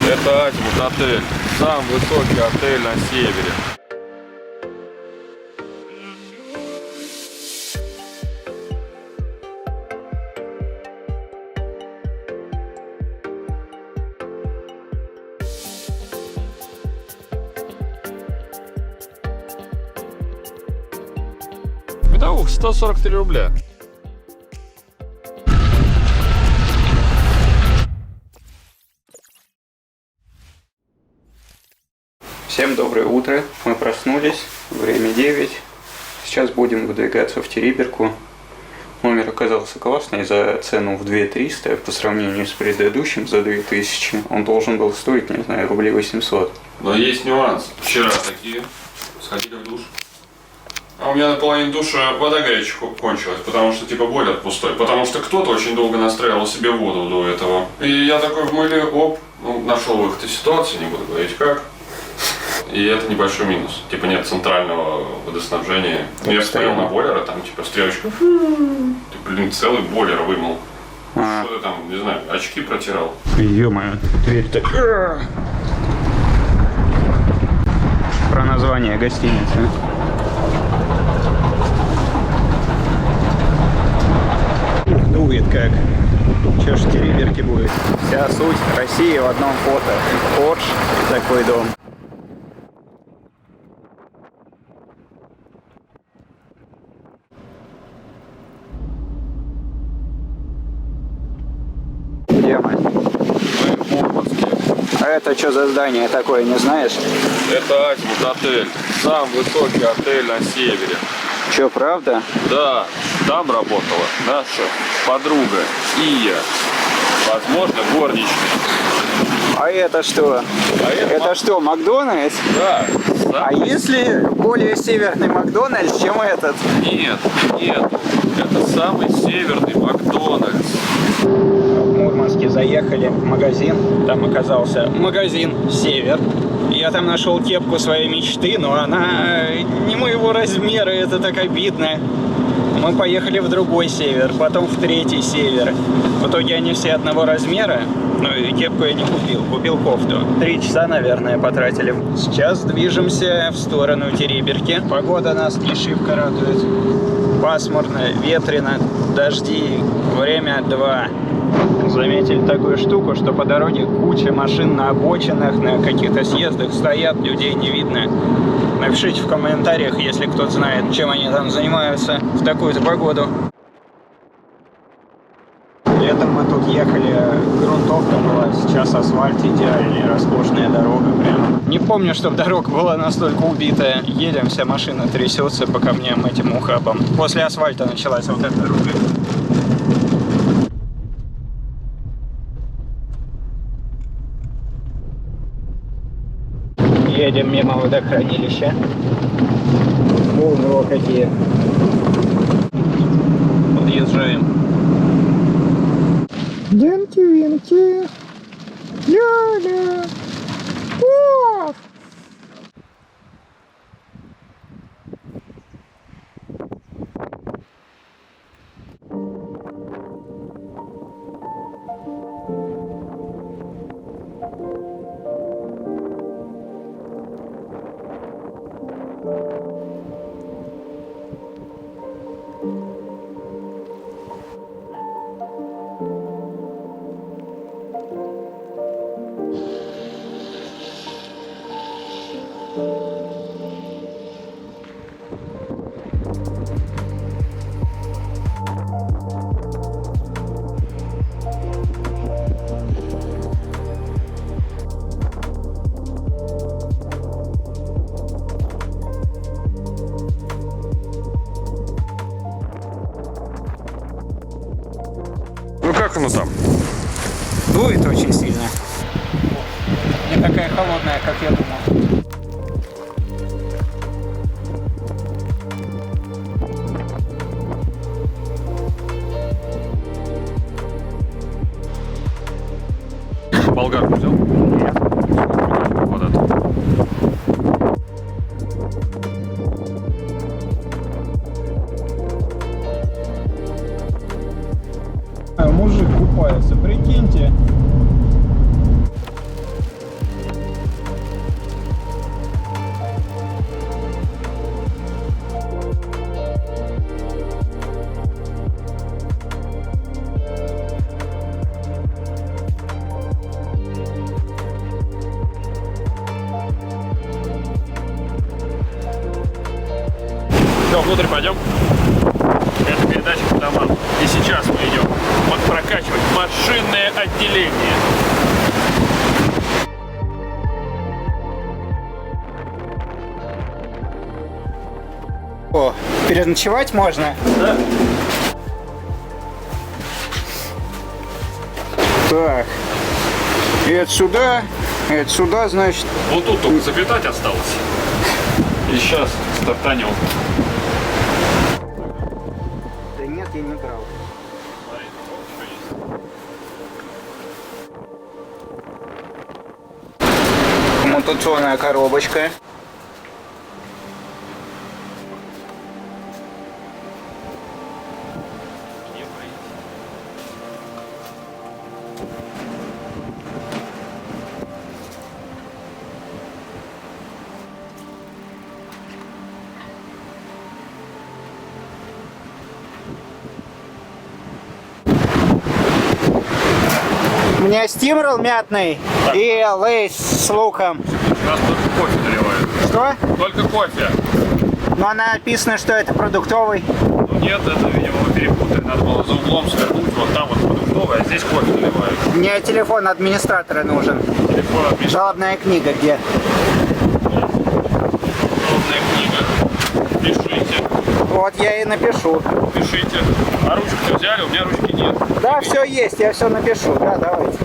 Это Азимут отель. Самый высокий отель на севере. Металлух 143 рубля. Всем доброе утро. Мы проснулись. Время 9. Сейчас будем выдвигаться в Териберку. Номер оказался классный за цену в 2300 по сравнению с предыдущим за 2000. Он должен был стоить, не знаю, рублей 800. Но есть нюанс. Вчера такие сходили в душ. А у меня на половине душа вода горячая кончилась, потому что типа бойлер пустой. Потому что кто-то очень долго настраивал себе воду до этого. И я такой в мыле, нашел выход из ситуации, не буду говорить как. И это небольшой минус. Типа нет центрального водоснабжения. Я посмотрел на бойлер, а там типа стрелочка. Ты, блин, целый бойлер вымыл. Что ты там, не знаю, очки протирал? Ё-моё, дверь-то... Про название гостиницы. Дует как. Чё ж в Териберке будет? Вся суть России в одном фото. Порш и такой дом. Где мы? Мы в Мурманске. А это что за здание такое, не знаешь? Это Азимут отель. Самый высокий отель на севере. Чё, правда? Да, там работала наша подруга Ия. Возможно, горничная. А это что? Это что, Макдональдс? Да. А если более северный Макдональдс, чем этот? Нет. Это самый северный Макдональдс. В Мурманске заехали в магазин. Там оказался магазин «Север». Я там нашел кепку своей мечты, но она не моего размера, это так обидно. Мы поехали в другой «Север», потом в третий «Север». В итоге они все одного размера, но и кепку я не купил, купил кофту. 3 часа, наверное, потратили. Сейчас движемся в сторону Териберки. Погода нас не шибко радует. Пасмурно, ветрено, дожди, время 2. Заметили такую штуку, что по дороге куча машин на обочинах, на каких-то съездах стоят, людей не видно. Напишите в комментариях, если кто-то знает, чем они там занимаются в такую-то погоду. Летом мы тут ехали, грунтовка была, сейчас асфальт идеальный, роскошная дорога прям. Не помню, чтобы дорога была настолько убитая. Едем, вся машина трясется по камням этим ухабам. После асфальта началась вот эта дорога. Едем мимо водохранилища. Вон какие. Подъезжаем. Денки-винки. Ля-ля. Пуф. Ну как оно там? Дует очень сильно. Не такая холодная, как я думал. Болгарку взял? Нет. Вот это. Мужик купается, прикиньте. Все, внутрь пойдем. Это передача по домам. И сейчас мы идем прокачивать машинное отделение. О, переночевать можно? Да. Так. И это сюда, значит. Вот тут только запитать осталось. И сейчас стартанем. Да нет, я не брал. Смотри, вот что есть. Коммутационная коробочка. У меня стимрол мятный и лейс с луком. У нас только кофе наливают. Что? Только кофе. Но написано, что это продуктовый. Ну нет, это, видимо, мы перепутали. Надо было за углом свернуть. Вот там вот продуктовый, а здесь кофе наливают. Мне телефон администратора нужен. Телефон от Жалобная книга где? Жалобная книга. Пишите. Вот я и напишу. Пишите. А ручку-то взяли? У меня ручки нет. Да, все есть, я все напишу. Да, давайте.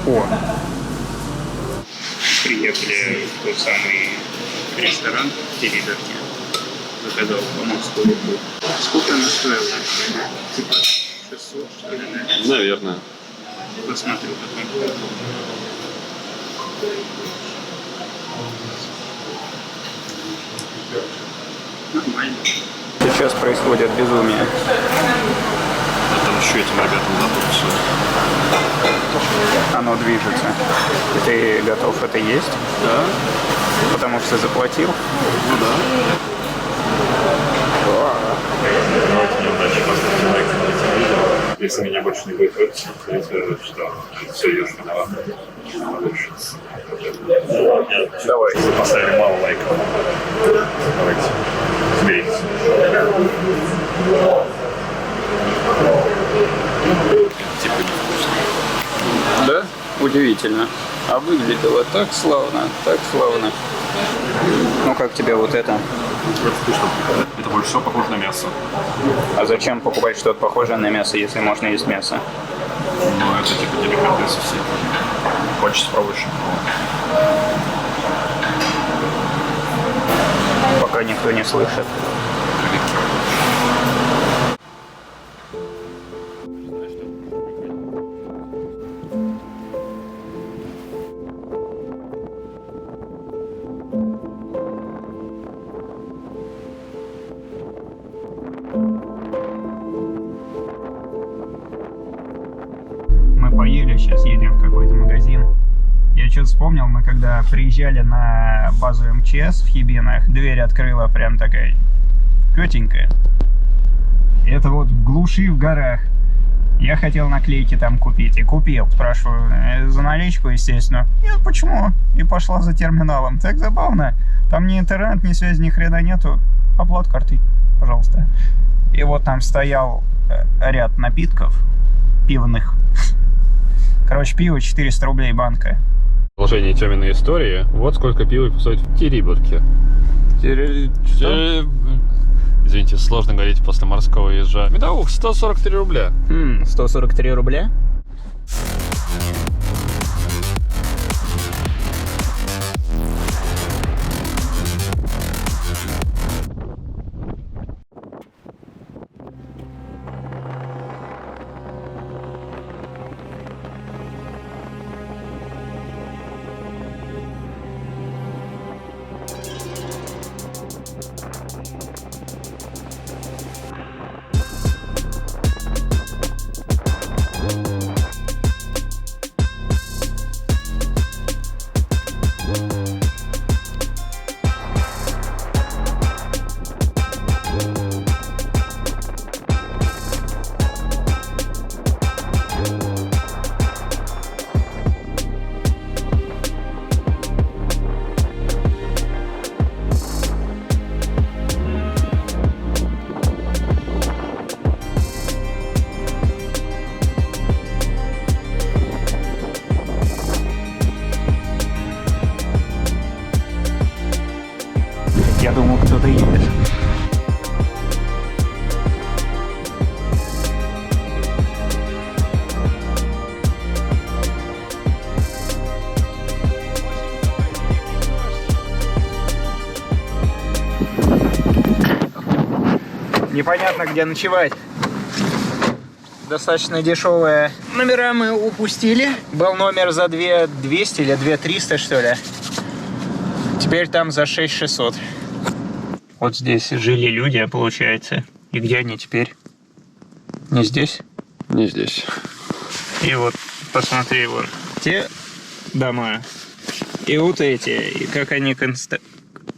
О. Приехали в тот самый ресторан Териберки. Заказал поморскую рыбу. Сколько она стоила? Типа 600, что ли, да? Наверное. Посмотрю потом. Нормально. Сейчас происходит безумие. А там еще этим ребятам запутаться. Оно движется. Ты готов это есть? Да. Потому что заплатил? Ну да. Давайте неудачи поставьте лайк на этим видео. Если меня больше не будет выпустить, что все идешь виноват. Давай. Если поставили мало лайков. Давайте. Смиритесь. Типа невкусно. Да? Удивительно. А выглядело так славно, так славно. Ну как тебе вот это? Это вкусно. Это больше всего похоже на мясо. А зачем покупать что-то похожее на мясо, если можно есть мясо? Ну, это типа деликатесы все. Хочется побольше. Пока никто не слышит. Мы поели, сейчас едем в какой-то магазин. Я что-то вспомнил, мы когда приезжали на базу МЧС в Хибинах, дверь открыла прям такая тетенькая. Это вот в глуши в горах. Я хотел наклейки там купить и купил. Спрашиваю, за наличку, естественно. Нет, почему? И пошла за терминалом. Так забавно. Там ни интернет, ни связи, ни хрена нету. Оплата картой, пожалуйста. И вот там стоял ряд напитков пивных. Короче, пиво 400 рублей банка. Продолжение Тёминой истории. Вот сколько пива стоит в Териберке. Извините, сложно говорить после морского ежа. Медовух 143 рубля. 143 рубля? Я думал, кто-то едет. Непонятно, где ночевать. Достаточно дешевые номера мы упустили. Был номер за 2200 или 2300, что ли. Теперь там за 6600. Вот здесь жили люди, получается. И где они теперь? Не здесь? Не здесь. И вот, посмотри, вот те дома. И вот эти. И как они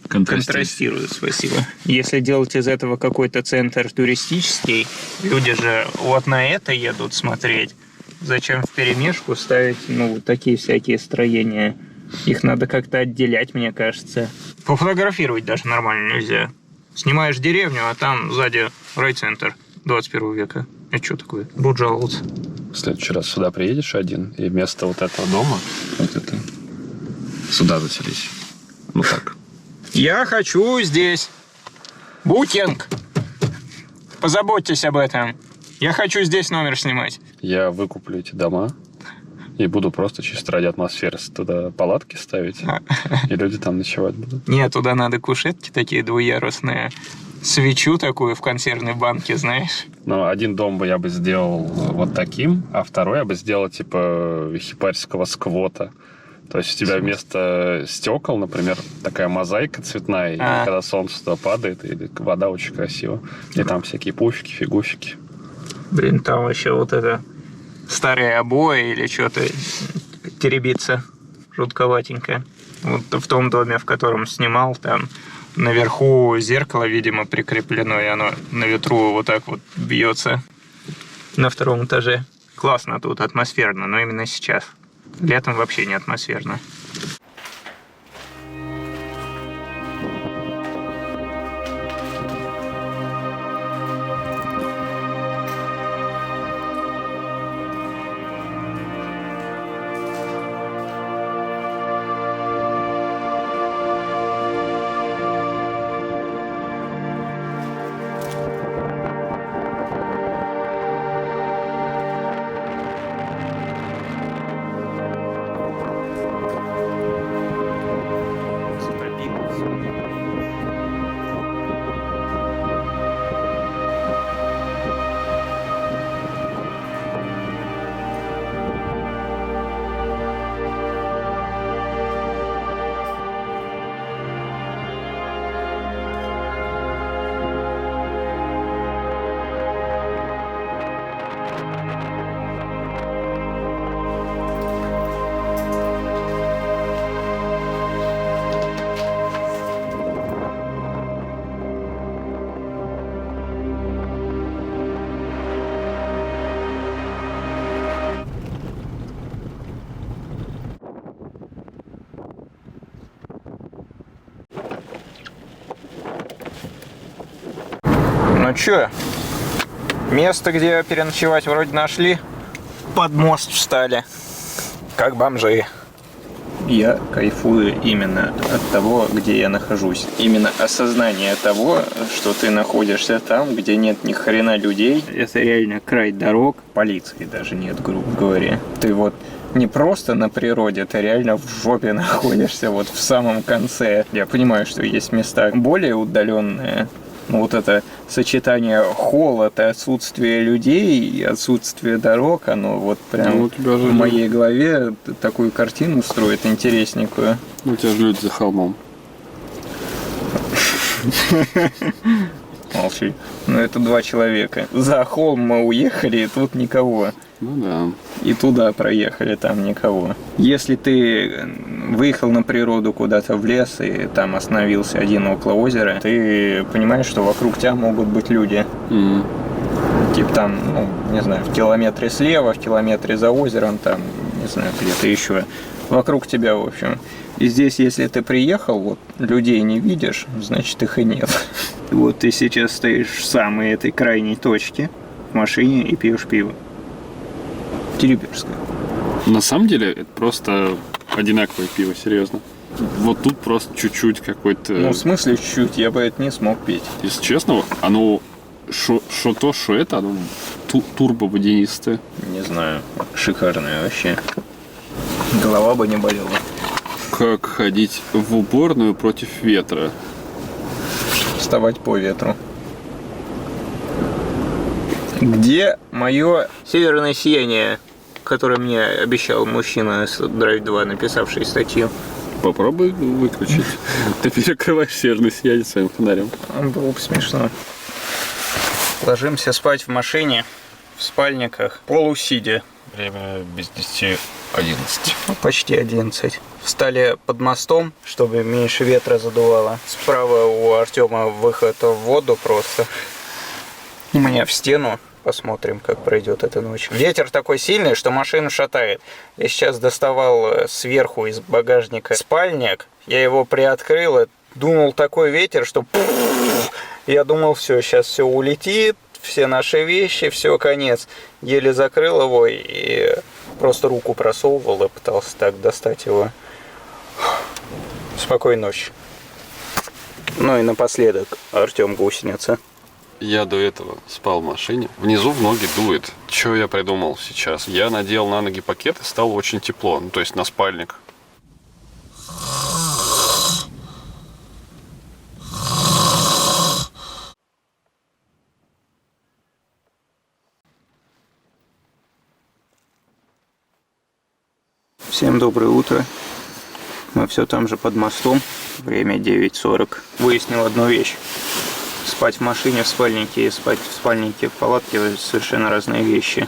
контрастируют, спасибо. Если делать из этого какой-то центр туристический, люди же вот на это едут смотреть. Зачем вперемешку ставить, ну, такие всякие строения? Их надо как-то отделять, мне кажется. Пофотографировать даже нормально нельзя. Снимаешь деревню, а там сзади райцентр 21 века. Это что такое? Будут жаловаться. В следующий раз сюда приедешь один, и вместо вот этого дома, вот это, сюда заселись. Ну так. Я хочу здесь. Букинг. Позаботьтесь об этом. Я хочу здесь номер снимать. Я выкуплю эти дома и буду просто чисто ради атмосферы туда палатки ставить, и люди там ночевать будут. Нет, туда надо кушетки такие двуярусные. Свечу такую в консервной банке, знаешь. Но один дом бы я бы сделал вот таким, а второй я бы сделал типа хипарского сквота. То есть у тебя вместо стекол, например, такая мозаика цветная, и когда солнце туда падает, и вода очень красиво. И там всякие пуфики, фигуфики. Блин, там вообще вот это старые обои или что-то теребится жутковатенько. Вот в том доме, в котором снимал, там наверху зеркало, видимо, прикреплено, и оно на ветру вот так вот бьется на втором этаже. Классно тут, атмосферно, но именно сейчас. Летом вообще не атмосферно. Ну чё, место, где переночевать, вроде нашли. Под мост встали, как бомжи. Я кайфую именно от того, где я нахожусь. Именно осознание того, что ты находишься там, где нет ни хрена людей. Это реально край дорог. Полиции даже нет, грубо говоря. Ты вот не просто на природе, ты реально в жопе находишься, вот в самом конце. Я понимаю, что есть места более удаленные. Но вот это сочетание холода, отсутствие людей и отсутствие дорог, оно вот прям в моей голове такую картину строит интересненькую. Ну, у тебя же люди за холмом. Молчи. Ну, это 2 человека. За холм мы уехали, и тут никого. Ну да. И туда проехали, там никого. Если ты выехал на природу куда-то в лес и там остановился один около озера, ты понимаешь, что вокруг тебя могут быть люди. Типа там, ну, не знаю, в километре слева, в километре за озером, там, не знаю, где-то еще. Вокруг тебя, в общем. И здесь, если ты приехал, вот, людей не видишь, значит, их и нет. Вот ты сейчас стоишь в самой этой крайней точке в машине и пьешь пиво. Тереберское. На самом деле, это просто одинаковое пиво, серьезно. Вот тут просто чуть-чуть какой-то... Ну, в смысле чуть-чуть, я бы это не смог пить. Если честно, оно... Шо то, шо это, оно турбо-водянистое. Не знаю, шикарное вообще. Голова бы не болела. Как ходить в уборную против ветра? Вставать по ветру. Где мое северное сияние, которое мне обещал мужчина с Drive 2, написавший статью? Попробуй выключить. Ты перекрываешь северное сияние своим фонарем. Было бы смешно. Ложимся спать в машине, в спальниках, полусидя. Время без 10:11. Почти 11. Встали под мостом, чтобы меньше ветра задувало. Справа у Артема выход в воду просто. У меня в стену. Посмотрим, как пройдет эта ночь. Ветер такой сильный, что машину шатает. Я сейчас доставал сверху из багажника спальник. Я его приоткрыл. И дунул такой ветер, что... Я думал, все, сейчас все улетит. Все наши вещи, все, конец. Еле закрыл его и просто руку просовывал и пытался так достать его. Спокойной ночи. Ну и напоследок, Артем Гусеница. Я до этого спал в машине. Внизу в ноги дует. Что я придумал сейчас? Я надел на ноги пакет и стало очень тепло. Ну, то есть на спальник. Всем доброе утро. Мы все там же под мостом. Время 9:40. Выяснил одну вещь. Спать в машине в спальнике и спать в спальнике в палатке – совершенно разные вещи.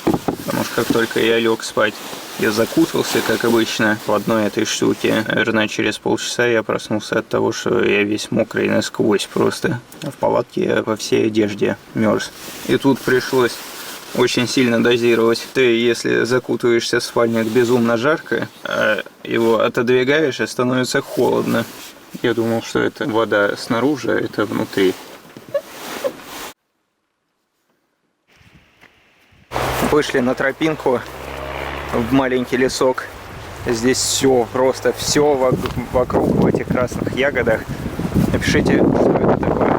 Потому что как только я лег спать, я закутался, как обычно, в одной этой штуке. Наверное, через полчаса я проснулся от того, что я весь мокрый насквозь просто. А в палатке я во всей одежде мерз. И тут пришлось очень сильно дозировать. Ты, если закутываешься в спальник, безумно жарко, а его отодвигаешь, и становится холодно. Я думал, что это вода снаружи, а это внутри. Вышли на тропинку в маленький лесок. Здесь все, просто все вокруг в этих красных ягодах. Напишите, что это такое.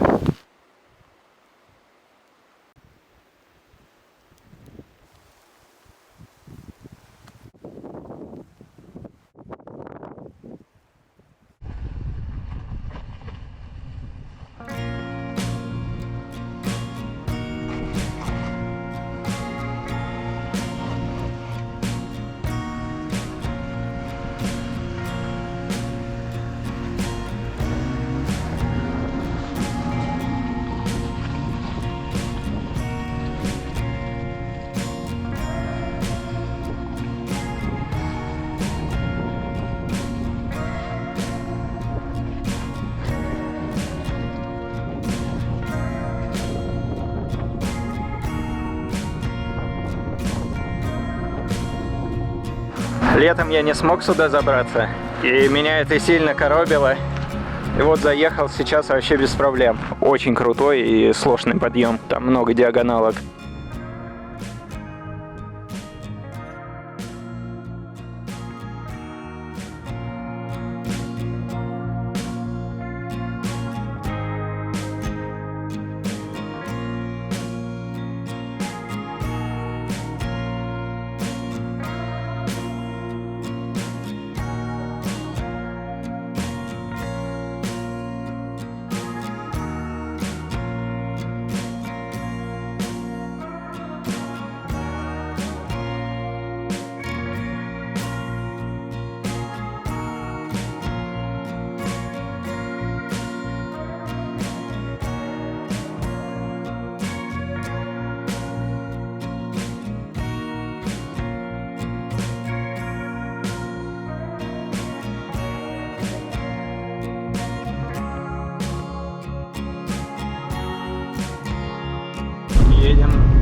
Летом я не смог сюда забраться, и меня это сильно коробило. И вот заехал сейчас вообще без проблем. Очень крутой и сложный подъем, там много диагоналок.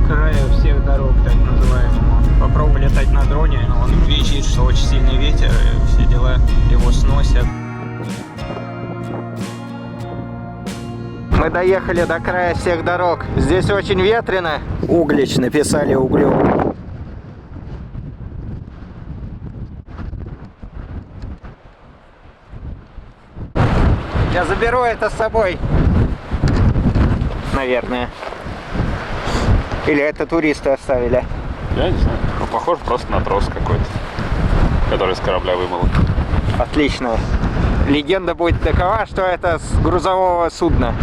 края всех дорог, так называемому. Попробовал летать на дроне, он кричит, что очень сильный ветер, и все дела, его сносят. Мы доехали до края всех дорог. Здесь очень ветрено. Углич написали углем. Я заберу это с собой. Наверное. Или это туристы оставили? Я не знаю. Ну, похож просто на трос какой-то, который с корабля вымыл. Отлично. Легенда будет такова, что это с грузового судна.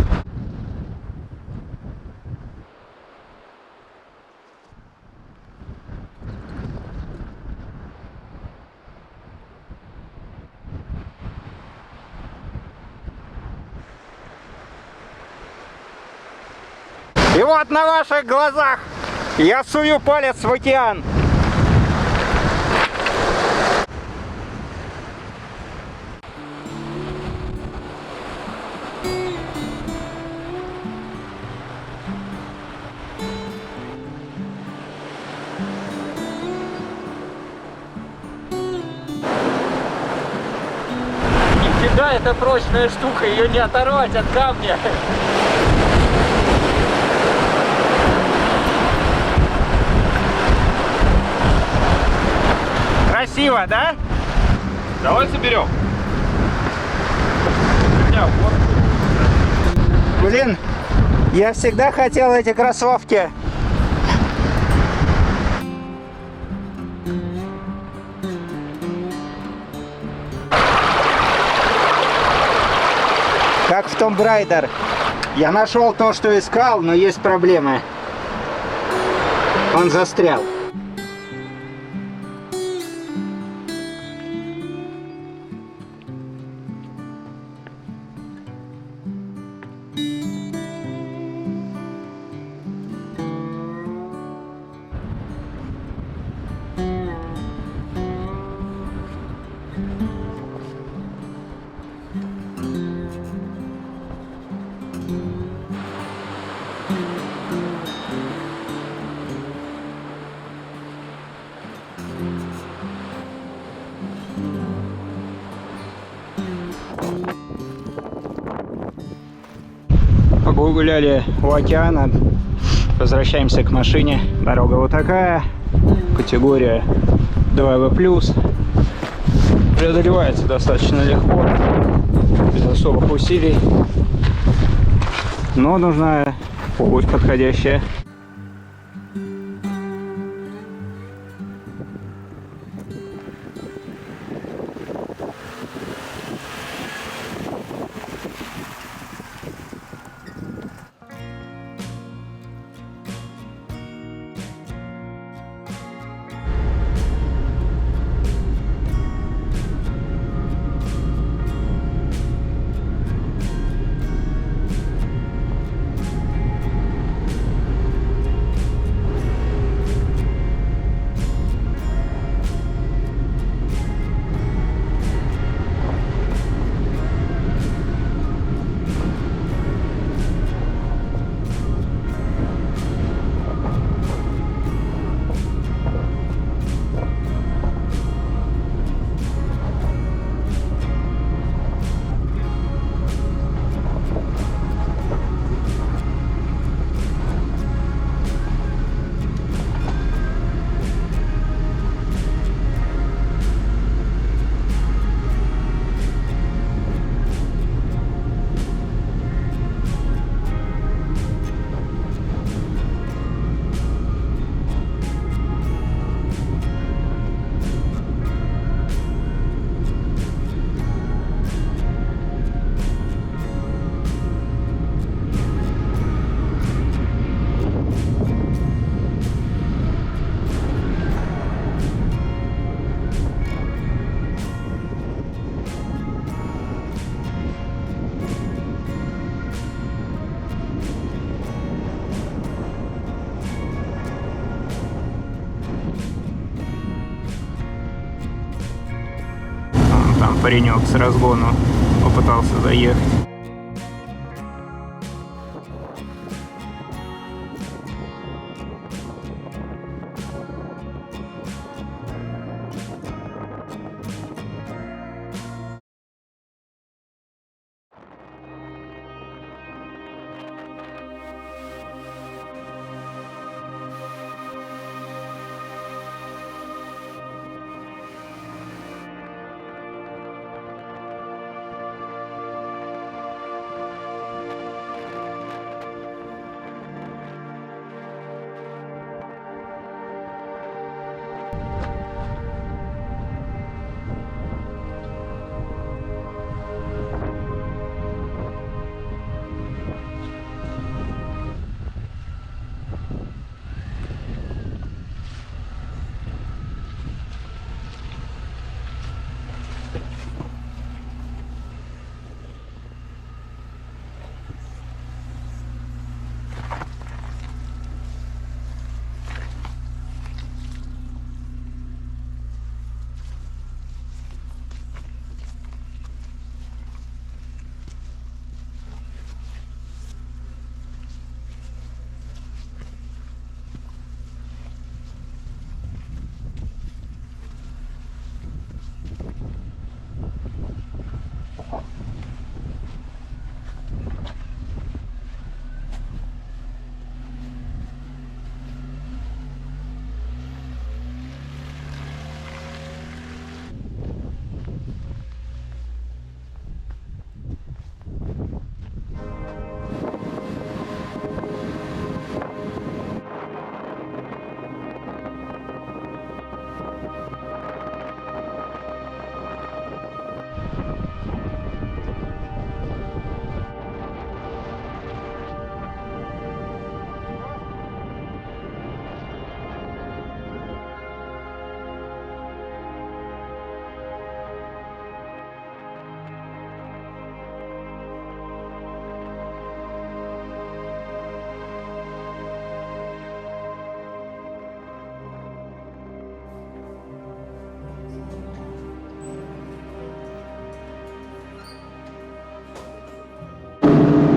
И вот на ваших глазах я сую палец в океан. Нифига, это прочная штука, ее не оторвать от камня. Красиво, да? Давай соберем. Блин, я всегда хотел эти кроссовки. Как в Tomb Raider. Я нашел то, что искал, но есть проблемы. Он застрял. Погуляли у океана, возвращаемся к машине. Дорога вот такая, категория 2В+. Преодолевается достаточно легко, без особых усилий, но нужна обувь подходящая. Там паренек с разгону попытался заехать.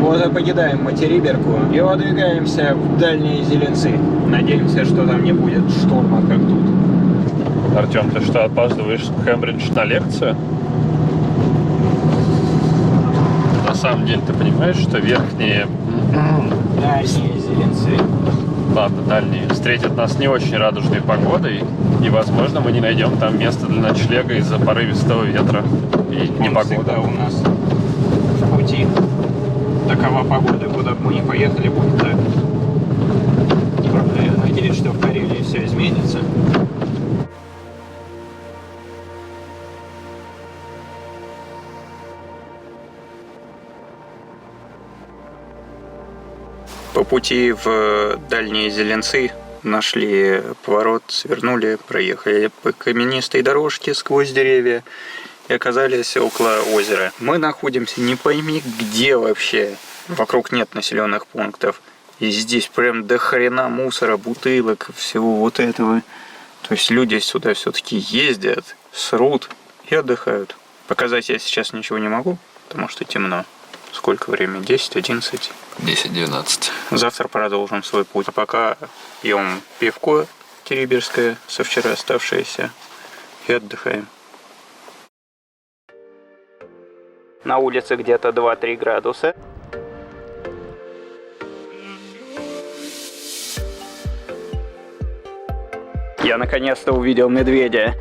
Вот и покидаем мы Териберку и выдвигаемся в дальние Зеленцы. Надеемся, что там не будет шторма, как тут. Артем, ты что, опаздываешь в Кембридж на лекцию? На самом деле, ты понимаешь, что верхние... Дальние Зеленцы. Ладно, дальние. Встретят нас не очень радужной погодой, и, возможно, мы не найдем там место для ночлега из-за порывистого ветра и непогоды. Всегда у нас в пути такова погода, куда бы мы ни поехали, будет так. Правда, я надеюсь, что в Карелии все изменится. По пути в дальние Зеленцы нашли поворот, свернули, проехали по каменистой дорожке сквозь деревья и оказались около озера. Мы находимся не пойми где вообще. Вокруг нет населенных пунктов. И здесь прям до хрена мусора, бутылок, всего вот этого. То есть люди сюда все-таки ездят, срут и отдыхают. Показать я сейчас ничего не могу, потому что темно. Сколько времени? 10, 11? 10-12. Завтра продолжим свой путь. А пока пьем пивко териберское, со вчера оставшееся, и отдыхаем. На улице где-то 2-3 градуса. Я наконец-то увидел медведя.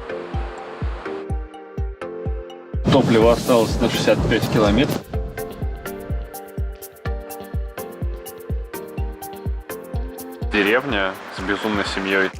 Топливо осталось на 65 километров. Деревня с безумной семьей.